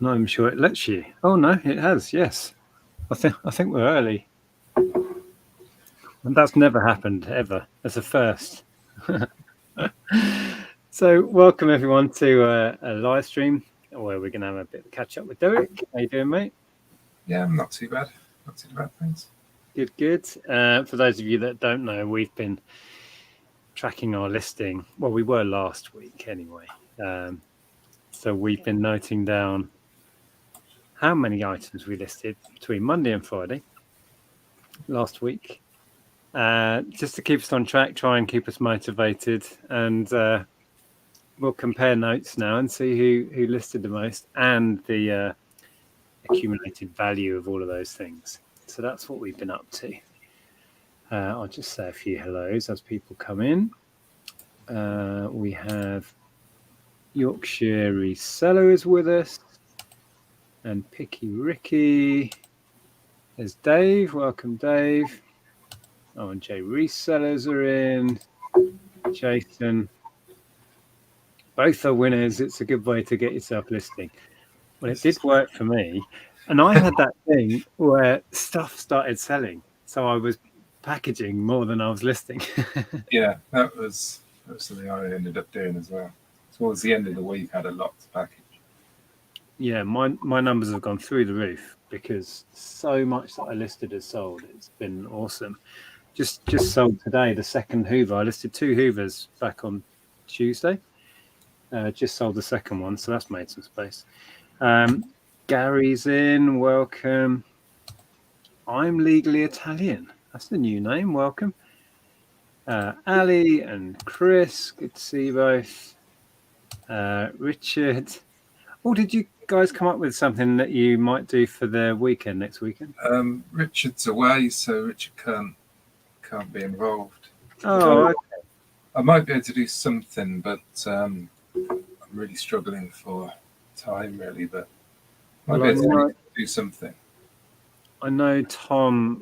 not even sure it lets you. Oh no, it has. Yes, I think we're early, and that's never happened ever. That's a first. So, welcome everyone to a live stream where we're going to have a bit of catch up with Derek. How you doing, mate? Yeah, I'm not too bad. Not too bad, thanks. Good, good. For those of you that don't know, we've been tracking our listing. Well, we were last week anyway. So we've been noting down how many items we listed between Monday and Friday last week, just to keep us on track, try and keep us motivated, and we'll compare notes now and see who listed the most and the accumulated value of all of those things. So that's what we've been up to. I'll just say a few hellos as people come in. We have Yorkshire Reseller is with us, and Picky Ricky. There's Dave. Welcome, Dave. Oh, and Jay Resellers are in. Jason. Both are winners. It's a good way to get yourself listing. Well, it did work for me. And I had that thing where stuff started selling. So I was packaging more than I was listing. Yeah, that was something I ended up doing as well. Towards the end of the week, I had a lot to package. Yeah, my numbers have gone through the roof because so much that I listed has sold. It's been awesome. Just sold today the second Hoover. I listed 2 Hoovers back on Tuesday. Just sold the second one, so that's made some space. Gary's in. Welcome. I'm legally Italian. That's the new name. Welcome. Ali and Chris. Good to see you both. Richard. Oh, did you guys come up with something that you might do for the weekend next weekend? Richard's away, so Richard can't be involved. Oh, okay. I might be able to do something, but I'm really struggling for time, really. But I might be able to do something. I know Tom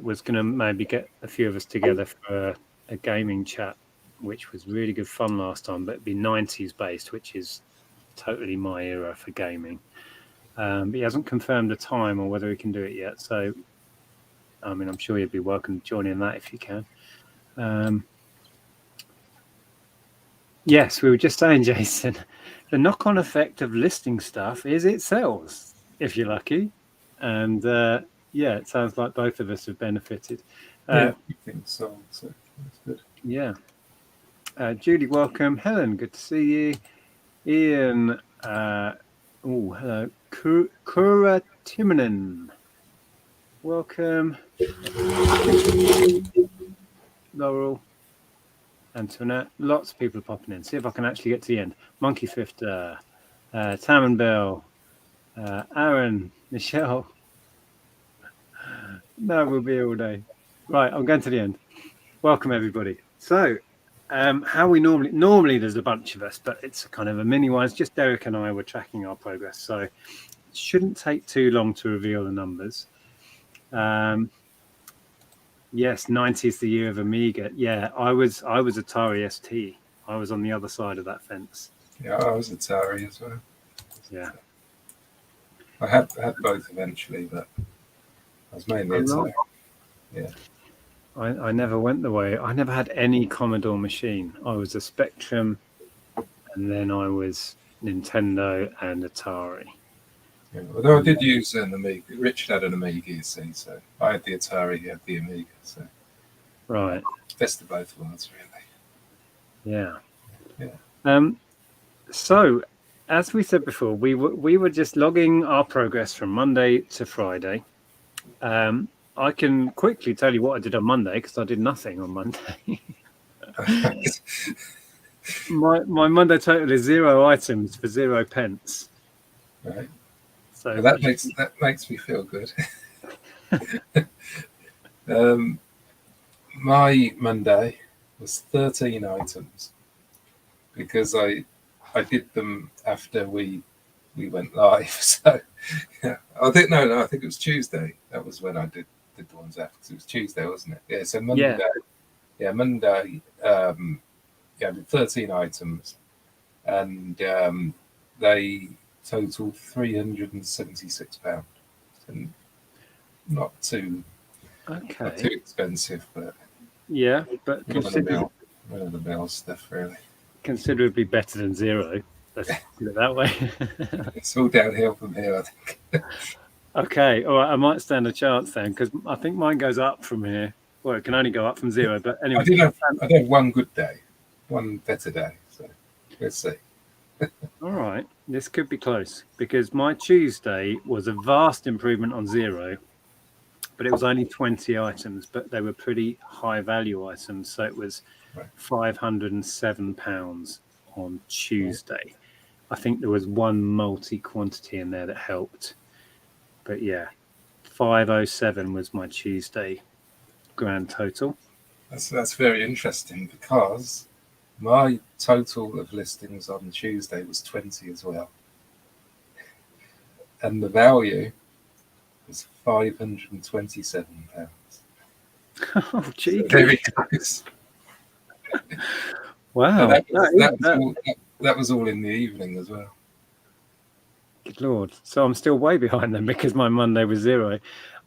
was going to maybe get a few of us together for a gaming chat, which was really good fun last time, but it'd be 90s based, which is totally my era for gaming. But he hasn't confirmed a time or whether he can do it yet. So, I mean, I'm sure you'd be welcome to join in that if you can. Yes, we were just saying, Jason, the knock-on effect of listing stuff is it sells if you're lucky. And yeah, it sounds like both of us have benefited. Yeah, I think so. So that's good. Yeah. Julie, welcome. Helen, good to see you. Ian, hello. Kura Timonen, welcome. Laurel, Antoinette, lots of people popping in. See if I can actually get to the end. Monkey Fifter, Tam and Bill, Aaron, Michelle. No, we'll be here all day. Right, I'm going to the end. Welcome, everybody. So, how we normally there's a bunch of us, but it's kind of a mini one. It's just Derek and I were tracking our progress, so it shouldn't take too long to reveal the numbers. Yes, 90 is the year of Amiga. Yeah, I was Atari ST. I was on the other side of that fence. Yeah, I was Atari as well. Yeah, I had both eventually, but I was mainly Atari. Yeah. I never went the way. I never had any Commodore machine. I was a Spectrum, and then I was Nintendo and Atari. Yeah, although I did use an Amiga. Richard had an Amiga, you see, so I had the Atari, he had the Amiga. So Right. Best of both worlds, really. Yeah. So, as we said before, we were just logging our progress from Monday to Friday. I can quickly tell you what I did on Monday because I did nothing on Monday. my Monday total is 0 items for 0 pence. Right. So well, that makes me feel good. My Monday was 13 items because I did them after we went live. So yeah, I think it was Tuesday. That was when I did the ones after. It was Tuesday, wasn't it? Yeah. So Monday. Yeah, Monday. I did 13 items, and they total £376, and not too expensive, but yeah, but run of the mill stuff really. Considerably better than zero. Let's put it that way. It's all downhill from here, I think. Okay, all right. I might stand a chance then, because I think mine goes up from here. Well, it can only go up from zero, but anyway. I did have one good day, one better day. So let's see. All right, this could be close, because my Tuesday was a vast improvement on zero, but it was only 20 items, but they were pretty high value items. So it was £507 on Tuesday. I think there was one multi-quantity in there that helped. But yeah, 507 was my Tuesday grand total. That's very interesting, because my total of listings on Tuesday was 20 as well. And the value was £527. Oh, gee. So very close. Wow. That was all in the evening as well. Good Lord. So I'm still way behind them, because my Monday was zero.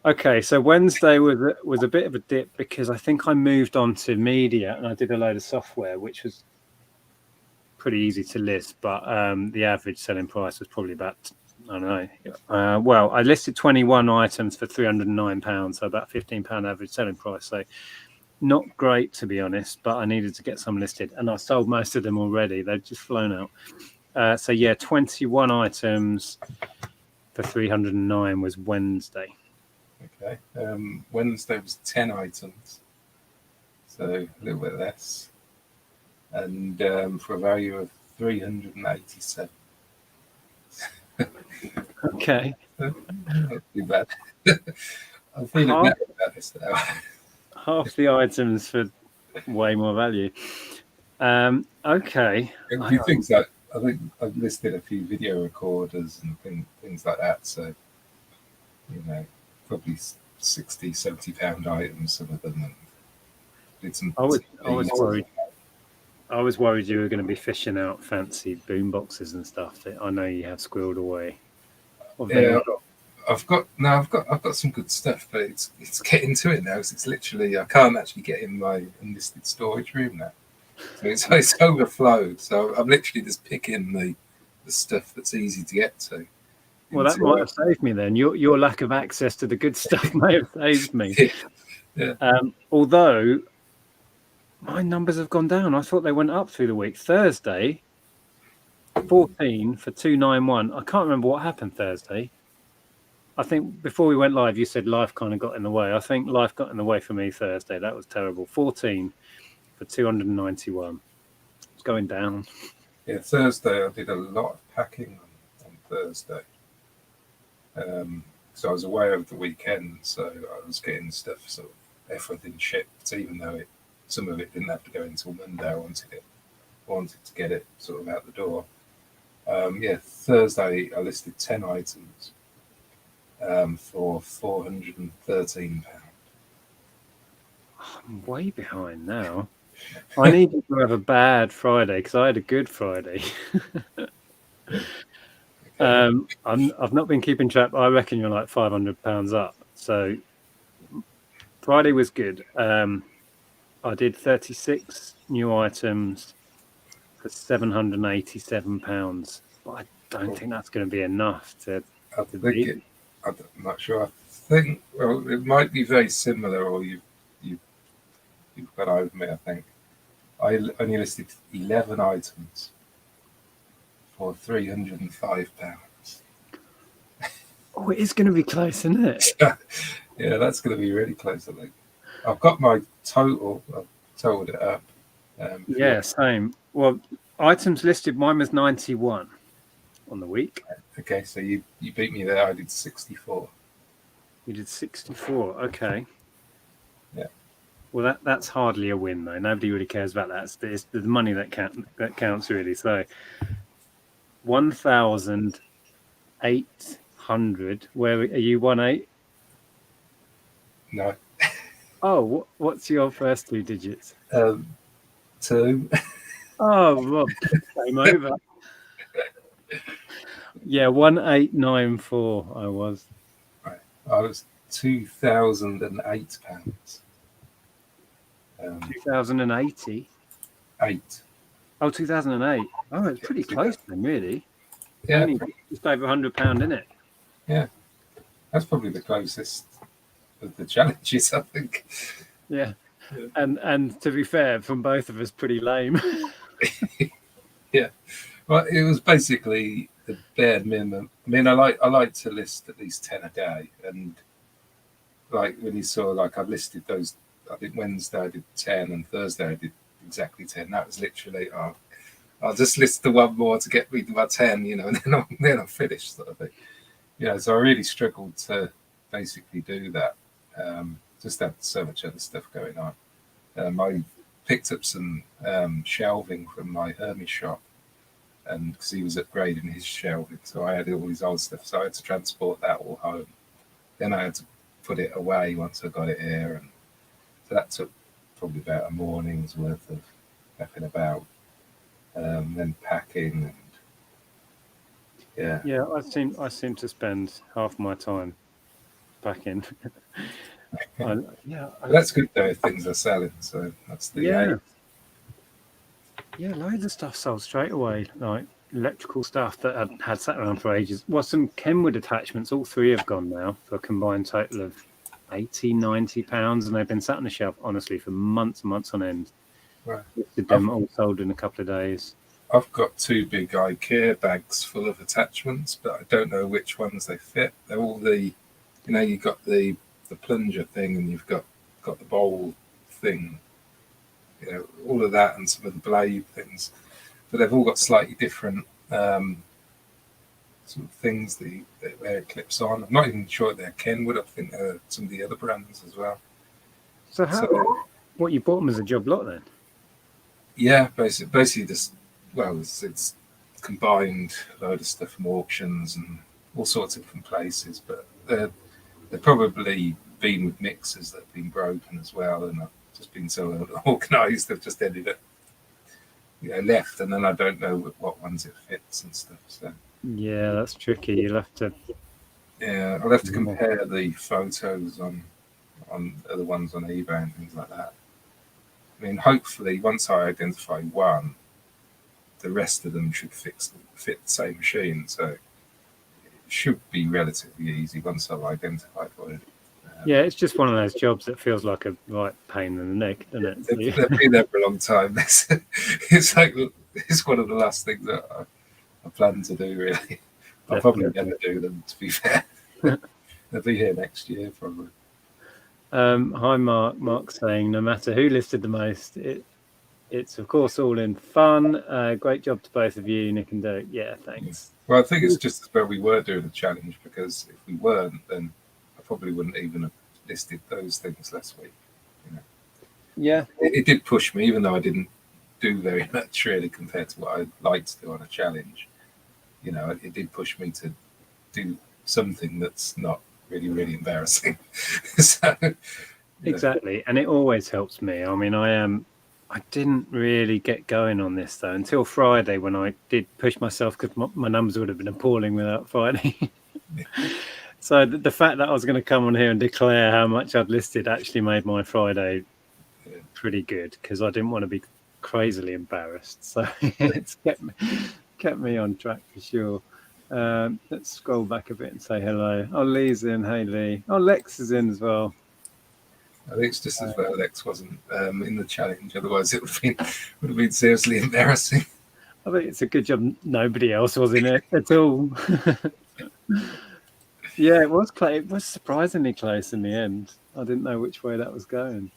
Okay, so Wednesday was a bit of a dip, because I think I moved on to media and I did a load of software, which was pretty easy to list, but the average selling price was probably about, I don't know. Well, I listed 21 items for £309, so about £15 average selling price. So not great, to be honest, but I needed to get some listed, and I sold most of them already. They've just flown out. So yeah, 21 items for 309 was Wednesday. Okay. Wednesday was 10 items, so a little bit less, and for a value of 387. Okay. Not too bad. I'm feeling better about this now. Half the items for way more value. Okay. A few things that I think I've listed a few video recorders and things like that. So, probably 60, £70 items, some of them. And did some. I was worried. I was worried you were going to be fishing out fancy boom boxes and stuff that I know you have squirreled away. Yeah, I've got some good stuff, but it's getting to it now. It's literally, I can't actually get in my unlisted storage room now. So it's overflowed. So I'm literally just picking the stuff that's easy to get to. Well, that might have saved me then. Your lack of access to the good stuff may have saved me. Yeah. Although my numbers have gone down. I thought they went up through the week. Thursday, 14 for 291. I can't remember what happened Thursday. I think before we went live, you said life kind of got in the way. I think life got in the way for me Thursday. That was terrible. 14 for 291. It's going down. Yeah, Thursday I did a lot of packing on Thursday. So I was away over the weekend, so I was getting stuff sort of everything shipped, even though some of it didn't have to go until Monday. I wanted to get it sort of out the door. Thursday I listed 10 items for £413. I'm way behind now. I needed to have a bad Friday because I had a good Friday. I've not been keeping track. I reckon you're like £500 up. So Friday was good. I did 36 new items for £787, but I don't think that's going to be enough to beat. I'm not sure. I think it might be very similar, or you've got over me. I think I only listed 11 items for £305. Oh, it is going to be close, isn't it? Yeah, that's going to be really close, I think. I've got my total. I've totaled it up. Yeah, same. Well, items listed, mine was 91 on the week. Okay, so you beat me there. I did 64. You did 64. Okay. Yeah. Well, that's hardly a win, though. Nobody really cares about that. It's the money that counts, really. So 1,800. Where are you? 1,800? No. Oh, what's your first two digits? 2. Oh, Rob, game over. Yeah, 1894 I was. Right. I was £2,008. 2080. 8. Oh, 2008. Oh, it's pretty close then, really. Yeah, Only just over £100, isn't it? yeah. That's probably the closest of the challenges, I think. Yeah. And to be fair, from both of us, pretty lame. Yeah. Well, it was basically the bare minimum. I mean, I like to list at least 10 a day, and like when you saw, like I listed those. I think Wednesday I did 10, and Thursday I did exactly 10. That was literally, I'll just list the one more to get me to my 10, and then I'm finished, sort of thing. So I really struggled to basically do that. Just had so much other stuff going on. I picked up some shelving from my Hermes shop, and because he was upgrading his shelving, so I had all his old stuff, so I had to transport that all home. Then I had to put it away once I got it here, and so that took probably about a morning's worth of effing about, then packing, and yeah. Yeah, I seem to spend half my time packing. Yeah, That's good though if things are selling, so that's the aim. Yeah, loads of stuff sold straight away, like electrical stuff that had sat around for ages. Well, some Kenwood attachments, all three have gone now for a combined total of 80, 90 pounds, and they've been sat on the shelf, honestly, for months and months on end. Right. Listed them all sold in a couple of days. I've got 2 big IKEA bags full of attachments, but I don't know which ones they fit. They're all you've got the plunger thing, and you've got the bowl thing, all of that, and some of the blade things. But they've all got slightly different sort of things where it clips on. I'm not even sure they're Kenwood. I think they're some of the other brands as well. So what, you bought them as a job lot then? Yeah, basically just, well, it's combined a load of stuff from auctions and all sorts of different places, but they've probably been with mixers that have been broken as well, and I've just been so organised they've just ended up left, and then I don't know what ones it fits and stuff. So yeah, that's tricky. You'll have to. Yeah, I'll have to compare the photos on other ones on eBay and things like that. I mean, hopefully, once I identify one, the rest of them should fit the same machine. So it should be relatively easy once I've identified one. Yeah, it's just one of those jobs that feels like a right pain in the neck, doesn't it? They've been there for a long time. It's one of the last things that I plan to do, really. I'll probably never do them, to be fair. They'll be here next year, probably. Hi, Mark. Mark's saying, no matter who listed the most, it's of course all in fun. Great job to both of you, Nick and Dirk. Yeah, thanks. Well, I think it's just as well we were doing a challenge, because if we weren't, then I probably wouldn't even have listed those things last week. Yeah. It did push me, even though I didn't do very much really compared to what I'd like to do on a challenge. It did push me to do something that's not really, really embarrassing. So, exactly. And it always helps me. I mean, I didn't really get going on this though until Friday, when I did push myself, because my numbers would have been appalling without Friday. So the fact that I was going to come on here and declare how much I'd listed actually made my Friday pretty good, because I didn't want to be crazily embarrassed. So it's kept me on track for sure. Let's scroll back a bit and say hello. Oh, Lee's in. Hey, Lee. Oh, Lex is in as well. I think it's just as well Lex wasn't in the challenge, otherwise it would have been seriously embarrassing. I think it's a good job nobody else was in it at all. Yeah, it was close. It was surprisingly close in the end. I didn't know which way that was going.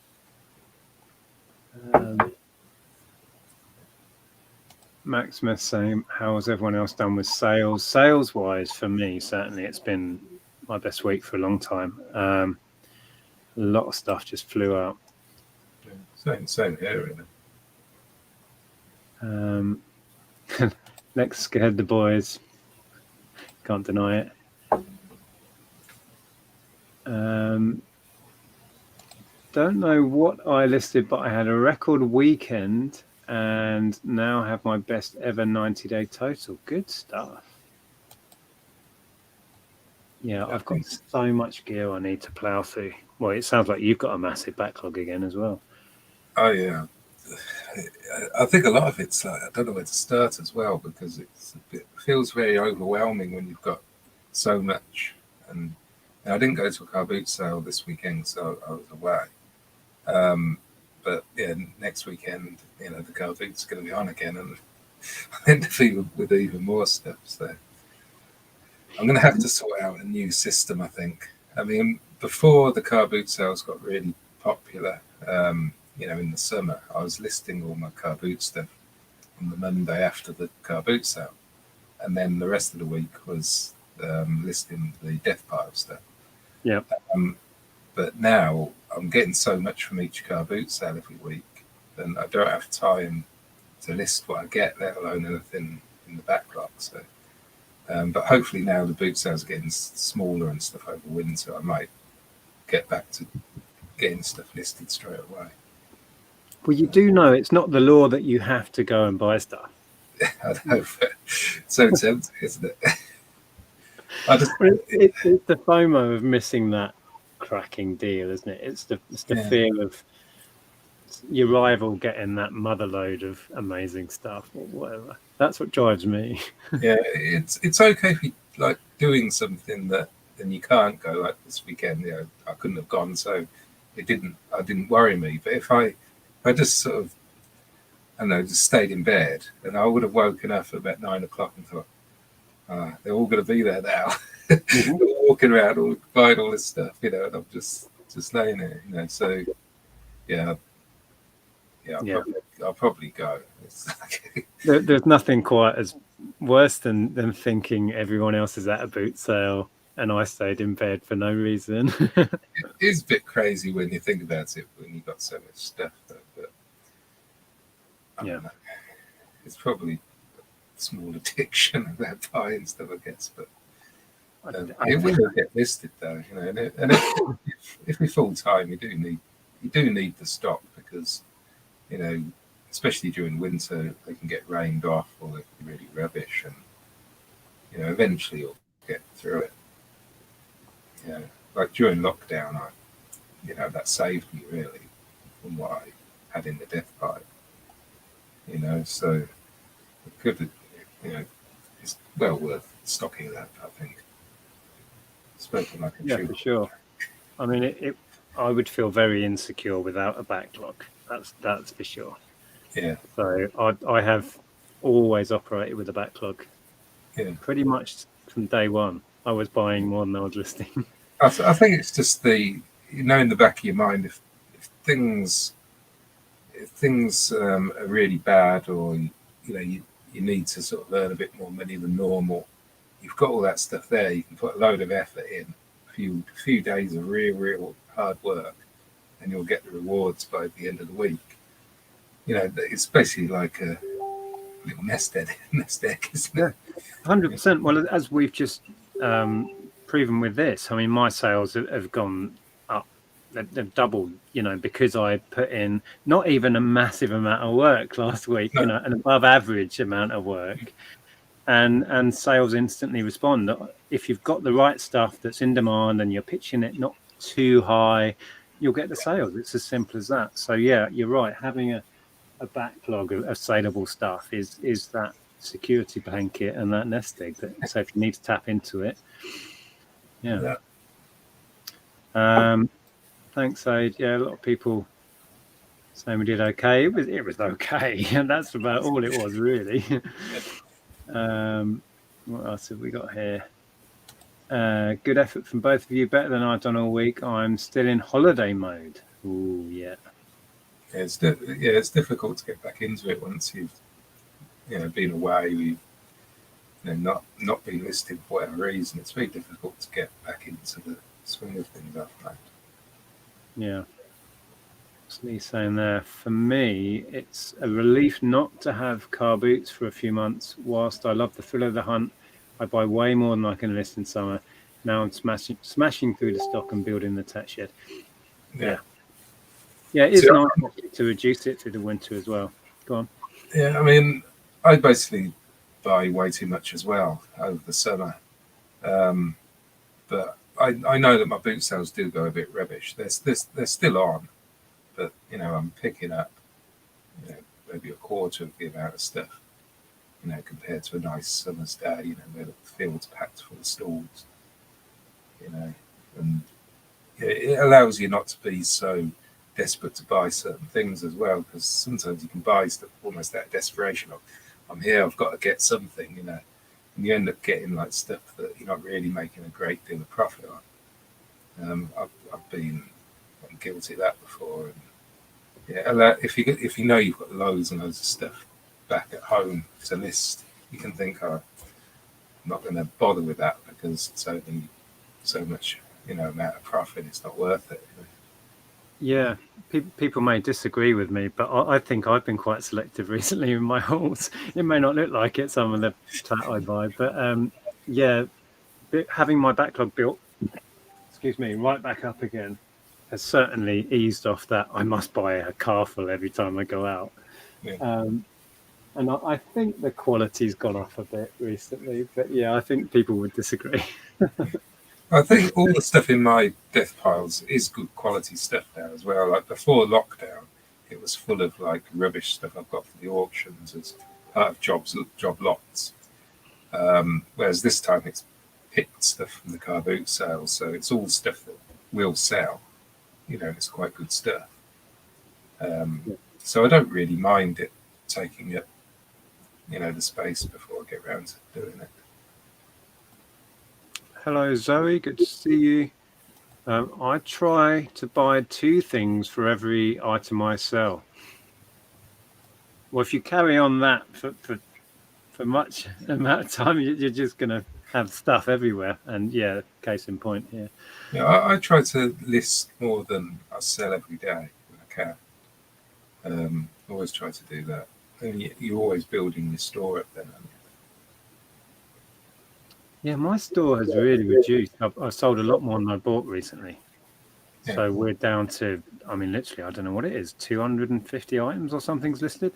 Maximus saying, how has everyone else done with sales? Sales-wise, for me, certainly it's been my best week for a long time. A lot of stuff just flew out. Same here, really. Lex scared the boys. Can't deny it. Don't know what I listed, but I had a record weekend and now have my best ever 90-day total. Good stuff. Yeah, I I've got think, so much gear I need to plough through. Well, it sounds like you've got a massive backlog again as well. oh yeah, I think a lot of it's like I don't know where to start as well because it feels very overwhelming when you've got so much. And I didn't go to a car boot sale this weekend, so I was away. Um, but yeah, next weekend, the car boot's going to be on again, and I end up with even more stuff. So I'm going to have to sort out a new system, I think. I mean, before the car boot sales got really popular, in the summer, I was listing all my car boot stuff on the Monday after the car boot sale. And then the rest of the week was listing the death pile stuff. Yeah. But now I'm getting so much from each car boot sale every week, and I don't have time to list what I get, let alone anything in the backlog. So, but hopefully now the boot sales are getting smaller and stuff over winter, I might get back to getting stuff listed straight away. Well, you do know it's not the law that you have to go and buy stuff. I know, but so tempting, isn't it? It's the FOMO of missing that cracking deal, isn't it? It's the fear of your rival getting that mother load of amazing stuff or whatever. That's what drives me. Yeah, it's okay if you like doing something that then you can't go like this weekend. I couldn't have gone, so I didn't worry me. But if I just sort of, I don't know, just stayed in bed, and I would have woken up at about 9 o'clock and thought, they're all going to be there now. Mm-hmm. Walking around, buying all this stuff, and I'm just laying there, So, yeah, I'll probably go. There's nothing quite as worse than thinking everyone else is at a boot sale and I stayed in bed for no reason. It is a bit crazy when you think about it when you've got so much stuff, though. But I don't know. It's probably a small addiction about buying stuff, I guess. But it will get listed, though. And if you're full time, you do need the stock because especially during winter, they can get rained off or they can be really rubbish, and eventually you'll get through it. Like during lockdown, that saved me really from what I had in the death pipe. So it could, it's well worth stocking that, I think. Spoken like a yeah, for sure. I mean, I would feel very insecure without a backlog. That's for sure. Yeah. So I have always operated with a backlog. Yeah. Pretty much from day one, I was buying more than I was listing. I think it's just in the back of your mind if things are really bad, or you need to sort of earn a bit more money than normal. You've got all that stuff there. You can put a load of effort in, a few days of real hard work, and you'll get the rewards by the end of the week. It's basically like a little nest egg, isn't it? 100%. Well, as we've just proven with this, I mean, my sales have gone up. They've doubled, because I put in not even a massive amount of work last week, an above average amount of work, and sales instantly respond. If you've got the right stuff that's in demand and you're pitching it not too high, you'll get the sales. It's as simple as that. So yeah, you're right. Having a backlog of saleable stuff is that security blanket and that nest egg. So if you need to tap into it, yeah. Thanks, Aid. Yeah, a lot of people saying we did okay. It was okay, and that's about all it was really. What else have we got here? Good effort from both of you. Better than I've done all week. I'm still in holiday mode. Ooh, yeah. It's difficult to get back into it once you've been away. You've not been listed for whatever reason. It's very difficult to get back into the swing of things after that. Yeah. What's Lee saying there? For me, it's a relief not to have car boots for a few months. Whilst I love the thrill of the hunt, I buy way more than I can list in summer. Now I'm smashing through the stock and building the tech shed. Yeah, it is nice to reduce it through the winter as well. Go on. Yeah, I mean, I basically buy way too much as well over the summer. but I know that my boot sales do go a bit rubbish. They're still on, but I'm picking up maybe a quarter of the amount of stuff, compared to a nice summer's day, where the field's packed full of stalls, and it allows you not to be so desperate to buy certain things as well, because sometimes you can buy stuff almost out of desperation. I'm here, I've got to get something, and you end up getting like stuff that you're not really making a great deal of profit on. I've been guilty of that before, and if you know you've got loads and loads of stuff back at home to list, you can think, oh, I'm not going to bother with that because it's only so much amount of profit. It's not worth it. Yeah, people may disagree with me, but I think I've been quite selective recently in my hauls. It may not look like it, some of the tat I buy, but having my backlog built, right back up again has certainly eased off that I must buy a car full every time I go out. Yeah. And I think the quality's gone off a bit recently, but yeah, I think people would disagree. I think all the stuff in my death piles is good quality stuff now as well. Like before lockdown, it was full of like rubbish stuff I've got for the auctions as part of job lots. Whereas this time it's picked stuff from the car boot sales, so it's all stuff that will sell. It's quite good stuff. So I don't really mind it taking up, the space before I get around to doing it. Hello, Zoe. Good to see you. I try to buy 2 things for every item I sell. Well, if you carry on that for much amount of time, you're just going to have stuff everywhere. And yeah, case in point here. Yeah, I try to list more than I sell every day when I can. Always try to do that. And you're always building your store up then, aren't you? Yeah, my store has really reduced. I've sold a lot more than I bought recently. Yeah. So we're down to, literally, I don't know what it is, 250 items or something's listed.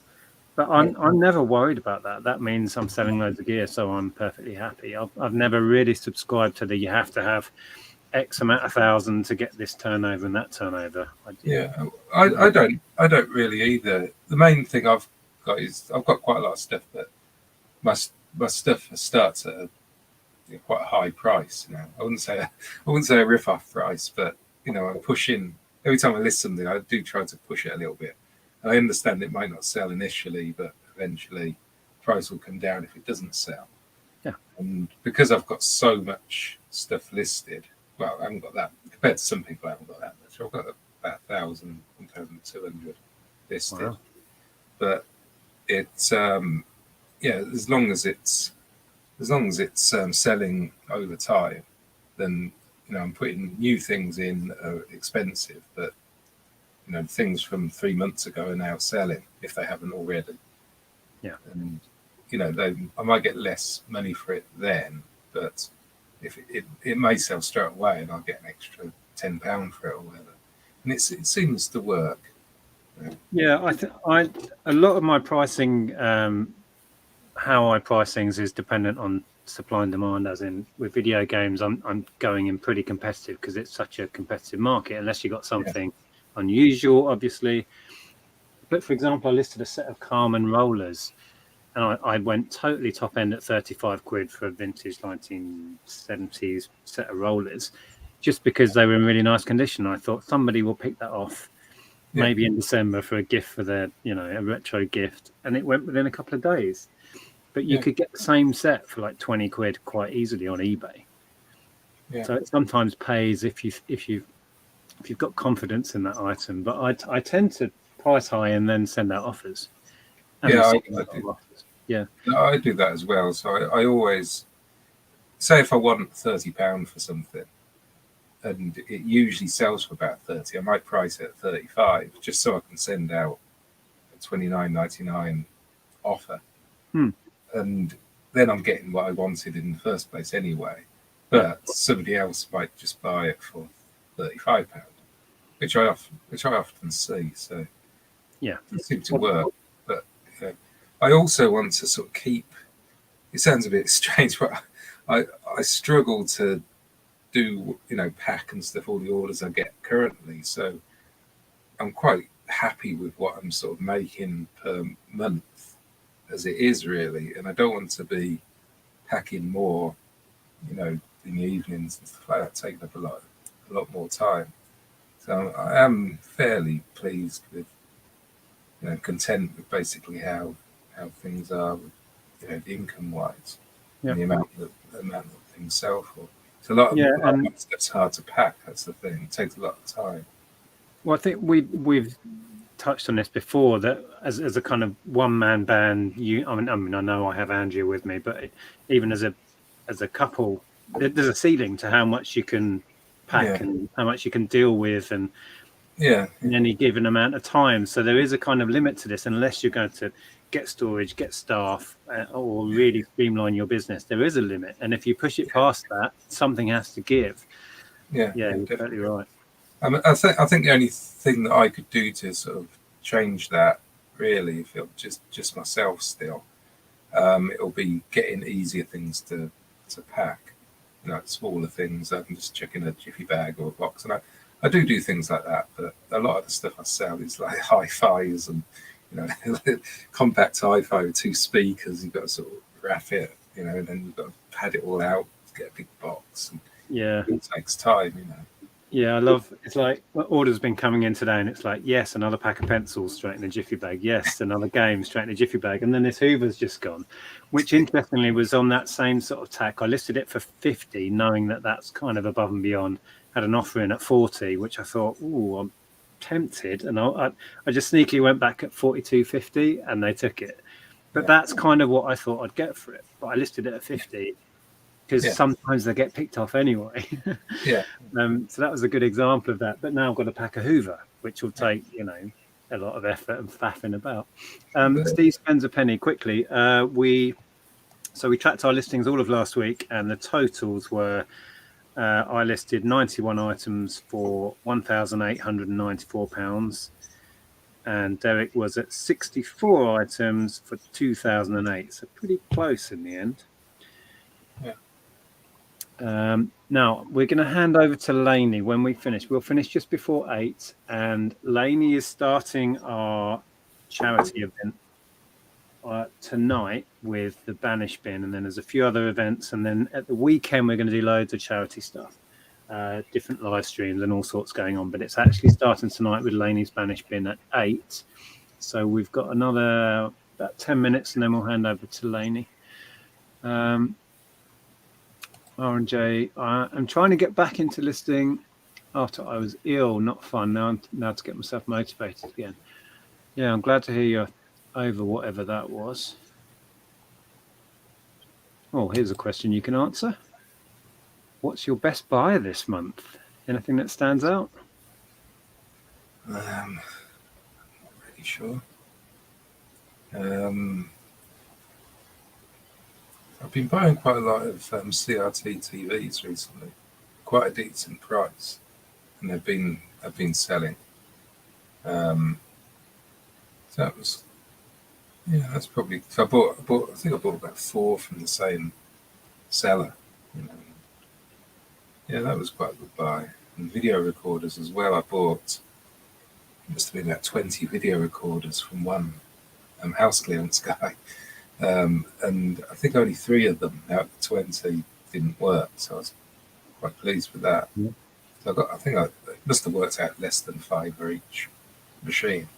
But I'm never worried about that. That means I'm selling loads of gear, so I'm perfectly happy. I've never really subscribed to you have to have X amount of thousand to get this turnover and that turnover. I don't really either. The main thing I've got is I've got quite a lot of stuff, but my stuff starts at quite a high price now. I wouldn't say a rip-off price, but I'm pushing every time I list something. I do try to push it a little bit. I understand it might not sell initially, but eventually price will come down if it doesn't sell. Yeah. And because I've got so much stuff listed, well, I haven't got that compared to some people. I haven't got that much. I've got about 1,200 listed. Wow. But it's as long as it's selling over time, then I'm putting new things in that are expensive, but things from 3 months ago are now selling if they haven't already. Yeah. And I might get less money for it then, but if it may sell straight away and I'll get an extra £10 for it or whatever. And it seems to work. Yeah, a lot of my pricing, how I price things is dependent on supply and demand. As in with video games, I'm going in pretty competitive because it's such a competitive market. Unless you got something unusual, obviously. But for example, I listed a set of Carmen rollers, and I went totally top end at 35 quid for a vintage 1970s set of rollers, just because they were in really nice condition. I thought somebody will pick that off. Maybe in December for a gift for their, a retro gift. And it went within a couple of days. But you could get the same set for like 20 quid quite easily on eBay. Yeah. So it sometimes pays if you've got confidence in that item. But I tend to price high and then send out offers. I do. Yeah. I do that as well. So I always say if I want £30 for something, and it usually sells for about 30. I might price it at 35 just so I can send out a £29.99 offer. And then I'm getting what I wanted in the first place anyway. But somebody else might just buy it for £35, which I often see. So it seems to work. But I also want to sort of keep. It sounds a bit strange, but I struggle to do, pack and stuff, all the orders I get currently. So I'm quite happy with what I'm sort of making per month as it is, really. And I don't want to be packing more, in the evenings and stuff like that, taking up a lot more time. So I am fairly pleased with, content with basically how things are, the income wise, and the amount that things sell for. It's a lot of my stuff's hard to pack. That's the thing. It takes a lot of time. Well, I think we've touched on this before, that as a kind of one-man band, I mean, I know I have Andrea with me, but even as a couple, there's a ceiling to how much you can pack and how much you can deal with, and in any given amount of time. So there is a kind of limit to this, unless you're going to get storage, get staff, or really streamline your business. There is a limit, and if you push it past that, something has to give. Yeah, you're totally right. I think the only thing that I could do to sort of change that, really, if it just myself still, it'll be getting easier things to pack, smaller things. I can just check in a jiffy bag or a box, and I do things like that. But a lot of the stuff I sell is like hi-fis and compact hi-fi with 2 speakers. You've got to sort of wrap it, and then you've got to pad it all out to get a big box. And it takes time, Yeah, I love. It's like orders been coming in today, and it's like, yes, another pack of pencils straight in a jiffy bag. Yes, another game straight in a jiffy bag, and then this Hoover's just gone, which interestingly was on that same sort of tack. I listed it for 50, knowing that that's kind of above and beyond. Had an offer in at 40, which I thought, ooh, I'm tempted, and I just sneakily went back at 42.50, and they took it. But that's kind of what I thought I'd get for it. But I listed it at 50. Because sometimes they get picked off anyway. So that was a good example of that. But now I've got to pack a Hoover, which will take, a lot of effort and faffing about. Steve spends a penny quickly. We tracked our listings all of last week, and the totals were, I listed 91 items for £1,894. And Derek was at 64 items for 2008. So pretty close in the end. Now we're going to hand over to Lainey when we finish. We'll finish just before 8, and Lainey is starting our charity event tonight with the Banish Bin, and then there's a few other events, and then at the weekend we're going to do loads of charity stuff, different live streams and all sorts going on. But it's actually starting tonight with Lainey's Banish Bin at 8. So we've got another about 10 minutes, and then we'll hand over to Lainey. R&J, I'm trying to get back into listing after I was ill. Not fun. Now to get myself motivated again. Yeah, I'm glad to hear you're over whatever that was. Oh, here's a question you can answer. What's your best buy this month? Anything that stands out? I'm not really sure. I've been buying quite a lot of CRT TVs recently, quite a decent price, and I've been selling. So that was, that's probably. So I think I bought about 4 from the same seller. Yeah, that was quite a good buy. And video recorders as well. I bought, must have been about 20 video recorders from one house clearance guy. And I think only 3 of them out of the 20 didn't work, so I was quite pleased with that. So I think it must have worked out less than 5 for each machine.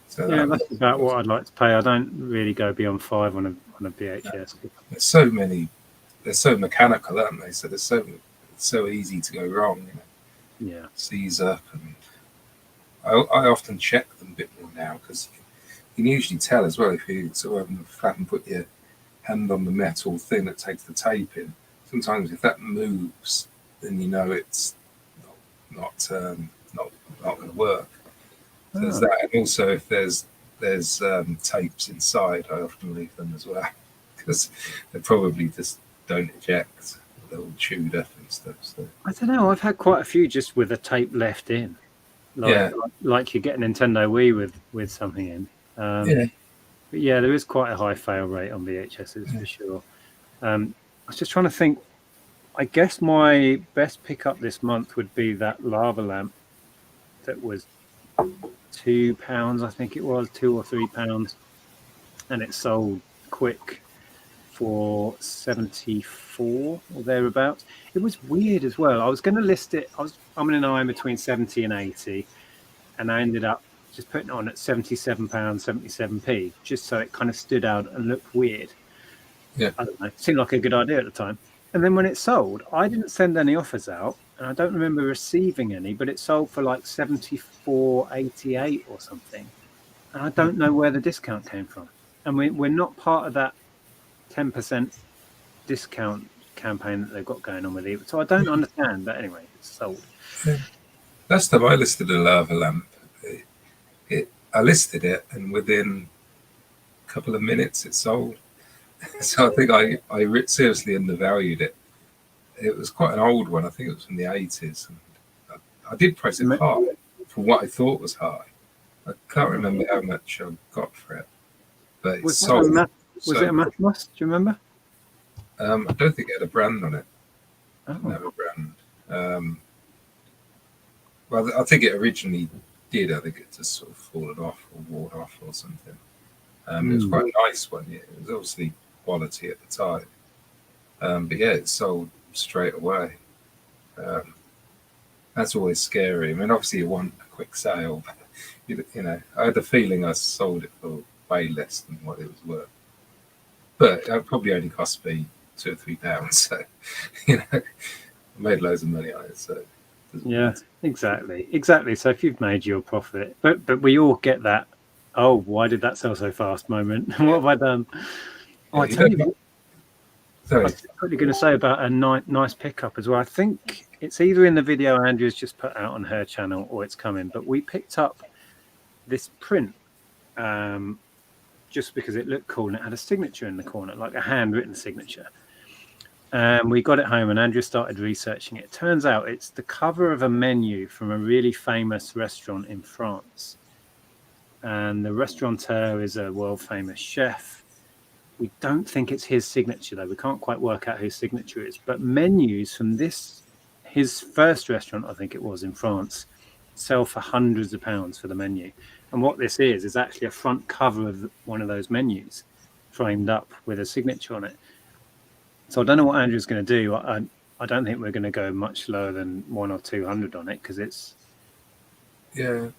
So that's about what I'd like to pay. I don't really go beyond 5 on a VHS. There's so many, they're so mechanical, aren't they? So it's so easy to go wrong. Seize up, and I often check them a bit more now, because you can usually tell as well if you sort of flat and put your hand on the metal thing that takes the tape in. Sometimes if that moves, then it's not going to work. So there's that, and also if there's tapes inside, I often leave them as well, because they probably just don't eject. They're all chewed up and stuff. So I don't know. I've had quite a few just with a tape left in, like you get a Nintendo Wii with something in. But there is quite a high fail rate on VHSs for sure. I was just trying to think. I guess my best pickup this month would be that lava lamp that was £2, I think it was £2 or £3, and it sold quick for 74 or thereabouts. It was weird as well. I was going to list it. I'm in an eye between 70 and 80, and I ended up just putting it on at £77 77p, just so it kind of stood out and looked weird. Yeah. I don't know. It seemed like a good idea at the time. And then when it sold, I didn't send any offers out, and I don't remember receiving any, but it sold for like 74.88 or something. And I don't know where the discount came from. And we're not part of that 10% discount campaign that they've got going on with it. So I don't understand. But anyway, it's sold. Yeah. Last time I listed a lava lamp, I listed it, and within a couple of minutes it sold. So I think I seriously undervalued it. It was quite an old one. I think it was from the 80s. And I did price it high for what I thought was high. I can't remember how much I got for it, but it sold. Was it a Matmos? Do you remember? I don't think it had a brand on it. Oh. Didn't have a brand. Well, I think it originally did. I think it just sort of fallen off or worn off or something. It was quite a nice one. Yeah. It was obviously quality at the time. But yeah, it sold straight away. That's always scary. I mean, obviously you want a quick sale, but you know, I had the feeling I sold it for way less than what it was worth. But it probably only cost me £2 or £3. So, you know, I made loads of money on it. So, yeah, exactly. So if you've made your profit, but we all get that. Oh, why did that sell so fast? Moment. What have I done? Oh, I tell you what. Sorry. I was quickly going to say about a nice pickup as well. I think it's either in the video Andrew's just put out on her channel or it's coming. But we picked up this print just because it looked cool and it had a signature in the corner, like a handwritten signature. And we got it home and Andrew started researching it. It turns out it's the cover of a menu from a really famous restaurant in France. And the restaurateur is a world famous chef. We don't think it's his signature, though. We can't quite work out whose signature it is. But menus from his first restaurant, I think it was in France, sell for hundreds of pounds for the menu. And what this is actually a front cover of one of those menus framed up with a signature on it. So I don't know what Andrew's going to do. I don't think we're going to go much lower than 100 or 200 on it because it's a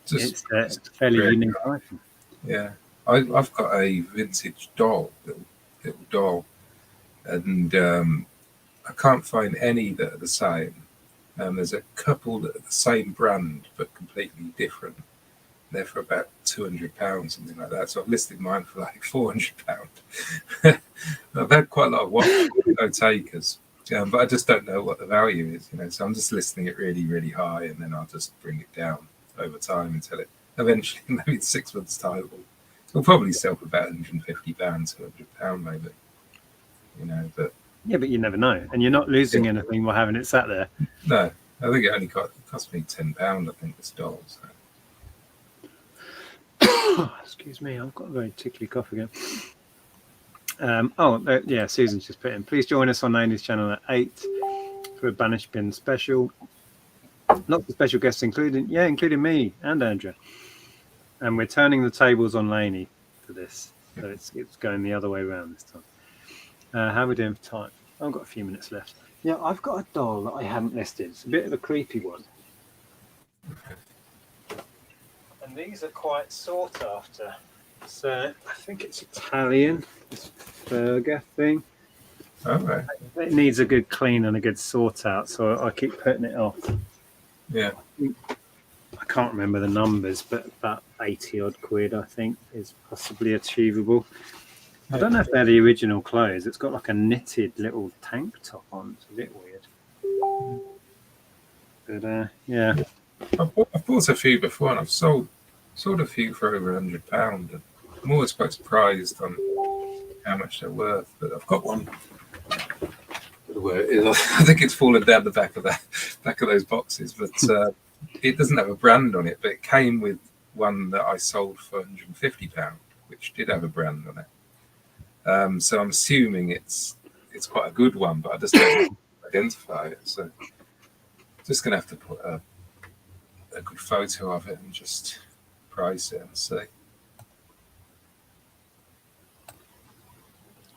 fairly unique item. Yeah, I've got a vintage doll, little doll, and I can't find any that are the same. There's a couple that are the same brand but completely different. They're for about £200, something like that. So I've listed mine for like £400. I've had quite a lot of watches, no takers, but I just don't know what the value is, you know. So I'm just listing it really, really high, and then I'll just bring it down over time until it eventually, maybe in 6 months' time, it'll probably sell for about £150, £200, maybe, you know. But yeah, but you never know, and you're not losing anything by having it sat there. No, I think it only cost me £10. I think this doll. So. Excuse me, I've got a very tickly cough again. Susan's just put in. Please join us on Amy's channel at 8 for a Banished Bin special. Lots of special guests, including me and Andrea. And we're turning the tables on Laney for this, so it's going the other way around this time. How are we doing for time? I've got a few minutes left. Yeah, I've got a doll that I haven't listed. It's a bit of a creepy one. And these are quite sought after. So I think it's Italian, this burger thing. All right. It needs a good clean and a good sort out, so I keep putting it off. Yeah. I can't remember the numbers, but about 80 odd quid, I think, is possibly achievable. Yeah. I don't know if they're the original clothes. It's got like a knitted little tank top on. It's a bit weird. But yeah. I've bought a few before, and I've sold a few for over £100. I'm always quite surprised on how much they're worth. But I've got one. I think it's fallen down the back of those boxes, but it doesn't have a brand on it. But it came with one that I sold for £150, which did have a brand on it. So I'm assuming it's quite a good one, but I just don't know identify it. So just going to have to put a good photo of it and just price it and see.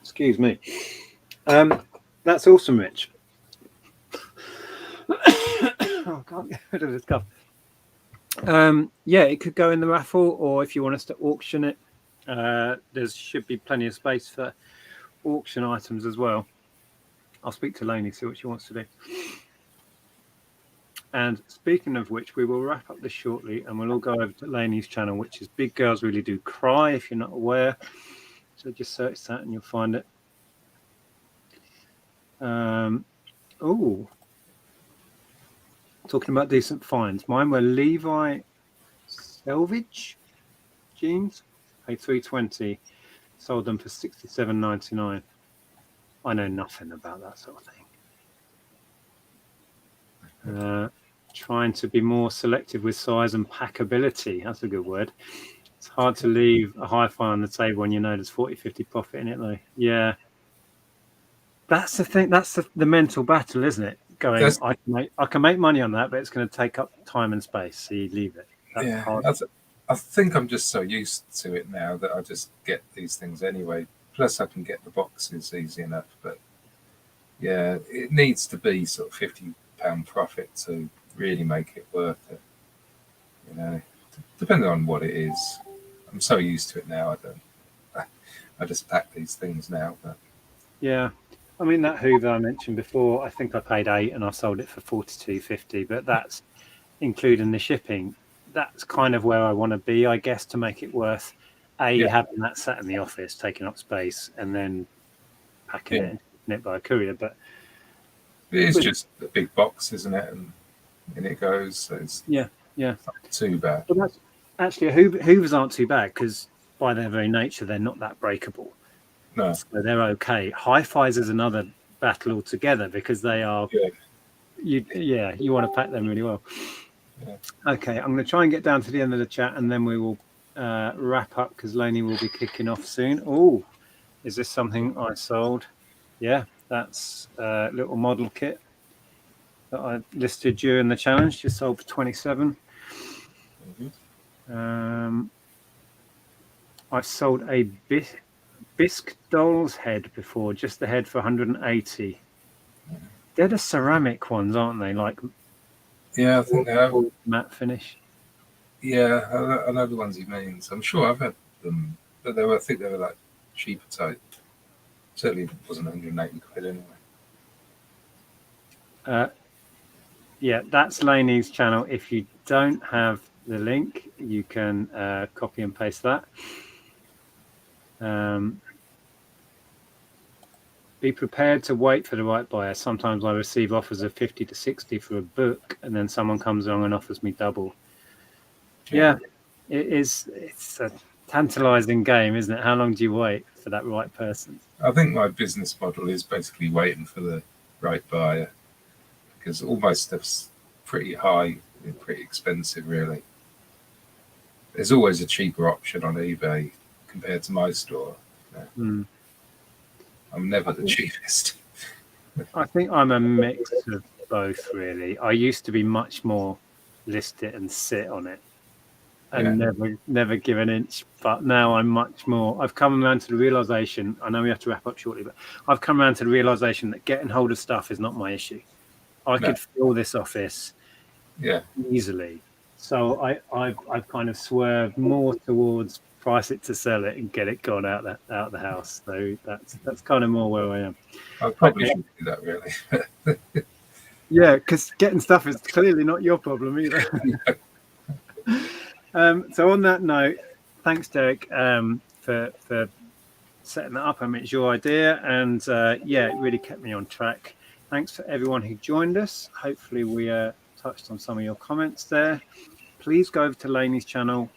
Excuse me. That's awesome, Rich. I can't get rid of this cup. Yeah, it could go in the raffle, or if you want us to auction it, there should be plenty of space for auction items as well. I'll speak to Lainey, see what she wants to do. And speaking of which, we will wrap up this shortly, and we'll all go over to Lainey's channel, which is Big Girls Really Do Cry, if you're not aware. So just search that and you'll find it. Oh, talking about decent finds. Mine were Levi Selvage jeans, a 320. Sold them for $67.99. I know nothing about that sort of thing. Trying to be more selective with size and packability. That's a good word. It's hard to leave a hi-fi on the table when you know there's 40-50 profit in it, though. Yeah. That's the thing. That's the mental battle, isn't it? Going, I can make money on that, but it's going to take up time and space. So you leave it. That's hard. I think I'm just so used to it now that I just get these things anyway. Plus, I can get the boxes easy enough. But yeah, it needs to be sort of £50 profit to really make it worth it. You know, depending on what it is. I'm so used to it now. I just pack these things now. But yeah. I mean, that Hoover I mentioned before, I think I paid $8 and I sold it for $42.50, but that's including the shipping. That's kind of where I want to be, I guess, to make it worth having that sat in the office, taking up space, and then packing it and taking it by a courier. But it is just a big box, isn't it? And in it goes. So it's not too bad. But actually, Hoovers aren't too bad because by their very nature, they're not that breakable. No. So they're okay. Hi-Fis is another battle altogether because they are. Yeah. You want to pack them really well. Yeah. Okay, I'm going to try and get down to the end of the chat, and then we will wrap up because Lainey will be kicking off soon. Oh, is this something I sold? Yeah, that's a little model kit that I listed during the challenge. Just sold for 27. I've sold a bisque doll's head before, just the head for 180. They're the ceramic ones, aren't they? Like, yeah, I think they have matte finish. Yeah, I know the ones he means. I'm sure I've had them, but I think they were like cheaper type. Certainly wasn't 180 quid anyway. Yeah, that's Lainey's channel. If you don't have the link, you can copy and paste that. Be prepared to wait for the right buyer. Sometimes I receive offers of 50 to 60 for a book, and then someone comes along and offers me double. Yeah, it's a tantalizing game, isn't it? How long do you wait for that right person? I think my business model is basically waiting for the right buyer, because all my stuff's pretty high and pretty expensive, really. There's always a cheaper option on eBay compared to my store. I'm never the cheapest. I think I'm a mix of both, really. I used to be much more list it and sit on it and never give an inch, but now I'm much more. I've come around to the realization, I know we have to wrap up shortly, but I've come around to the realization that getting hold of stuff is not my issue. I could fill this office easily. So I've kind of swerved more towards price it to sell it and get it gone out the house. So that's kind of more where I am. I probably shouldn't do that, really. Yeah, because getting stuff is clearly not your problem either. So on that note, thanks, Derek, for setting that up. I mean, it's your idea, and it really kept me on track. Thanks for everyone who joined us. Hopefully we touched on some of your comments there. Please go over to Lainey's channel.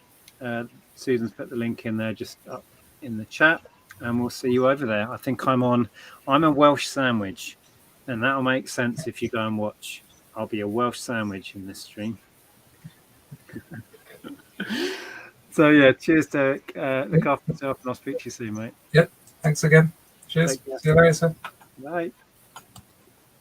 Susan's put the link in there just up in the chat, and we'll see you over there. I think I'm a Welsh sandwich, and that'll make sense if you go and watch. I'll be a Welsh sandwich in this stream. So yeah, cheers, Derek. Look after yourself, and I'll speak to you soon, mate. Yep. Thanks again. Cheers. See you later. Bye.